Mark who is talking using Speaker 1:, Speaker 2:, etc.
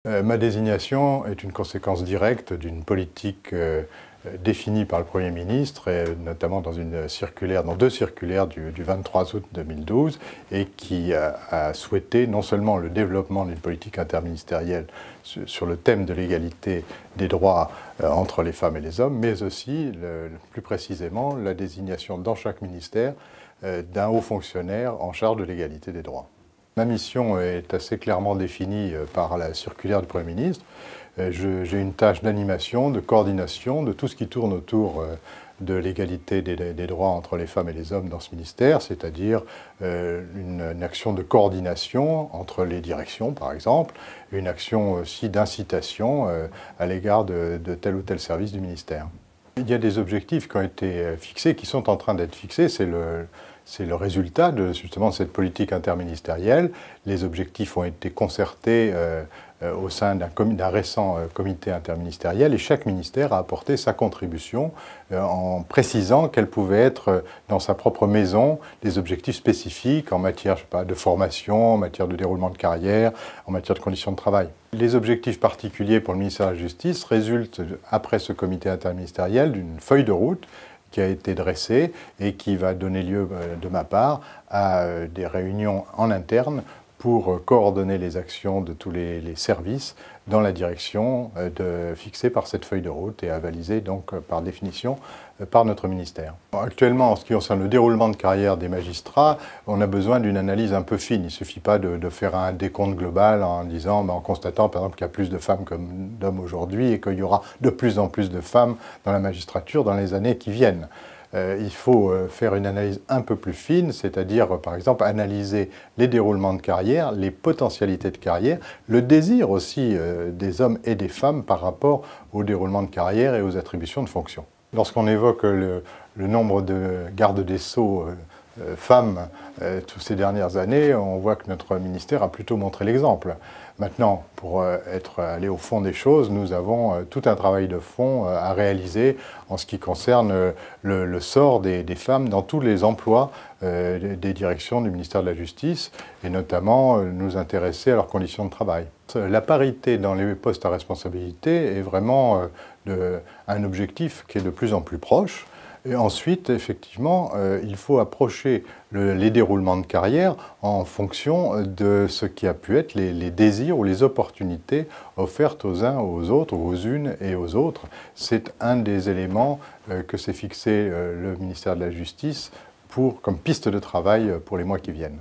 Speaker 1: Ma désignation est une conséquence directe d'une politique définie par le Premier ministre, et notamment dans deux circulaires du 23 août 2012, et qui a souhaité non seulement le développement d'une politique interministérielle sur le thème de l'égalité des droits entre les femmes et les hommes, mais aussi, plus précisément, la désignation dans chaque ministère d'un haut fonctionnaire en charge de l'égalité des droits. Ma mission est assez clairement définie par la circulaire du Premier ministre. J'ai une tâche d'animation, de coordination de tout ce qui tourne autour de l'égalité des droits entre les femmes et les hommes dans ce ministère, c'est-à-dire une action de coordination entre les directions, par exemple, une action aussi d'incitation à l'égard de tel ou tel service du ministère. Il y a des objectifs qui ont été fixés, qui sont en train d'être fixés. C'est le résultat justement de cette politique interministérielle. Les objectifs ont été concertés au sein d'un récent comité interministériel, et chaque ministère a apporté sa contribution en précisant quels pouvaient être dans sa propre maison des objectifs spécifiques en matière, je sais pas, de formation, en matière de déroulement de carrière, en matière de conditions de travail. Les objectifs particuliers pour le ministère de la Justice résultent, après ce comité interministériel, d'une feuille de route qui a été dressée et qui va donner lieu, de ma part, à des réunions en interne pour coordonner les actions de tous les services dans la direction fixée par cette feuille de route et avalisée donc par définition par notre ministère. Actuellement, en ce qui concerne le déroulement de carrière des magistrats, on a besoin d'une analyse un peu fine. Il ne suffit pas de faire un décompte global en disant, en constatant par exemple qu'il y a plus de femmes que d'hommes aujourd'hui et qu'il y aura de plus en plus de femmes dans la magistrature dans les années qui viennent. Il faut faire une analyse un peu plus fine, c'est-à-dire, par exemple, analyser les déroulements de carrière, les potentialités de carrière, le désir aussi des hommes et des femmes par rapport au déroulement de carrière et aux attributions de fonctions. Lorsqu'on évoque le nombre de gardes des Sceaux femmes toutes ces dernières années, on voit que notre ministère a plutôt montré l'exemple. Maintenant, pour aller au fond des choses, nous avons tout un travail de fond à réaliser en ce qui concerne le sort des femmes dans tous les emplois des directions du ministère de la Justice, et notamment nous intéresser à leurs conditions de travail. La parité dans les postes à responsabilité est vraiment un objectif qui est de plus en plus proche. Et ensuite, effectivement, il faut approcher les déroulements de carrière en fonction de ce qui a pu être les désirs ou les opportunités offertes aux uns aux autres, ou aux unes et aux autres. C'est un des éléments que s'est fixé le ministère de la Justice comme piste de travail pour les mois qui viennent.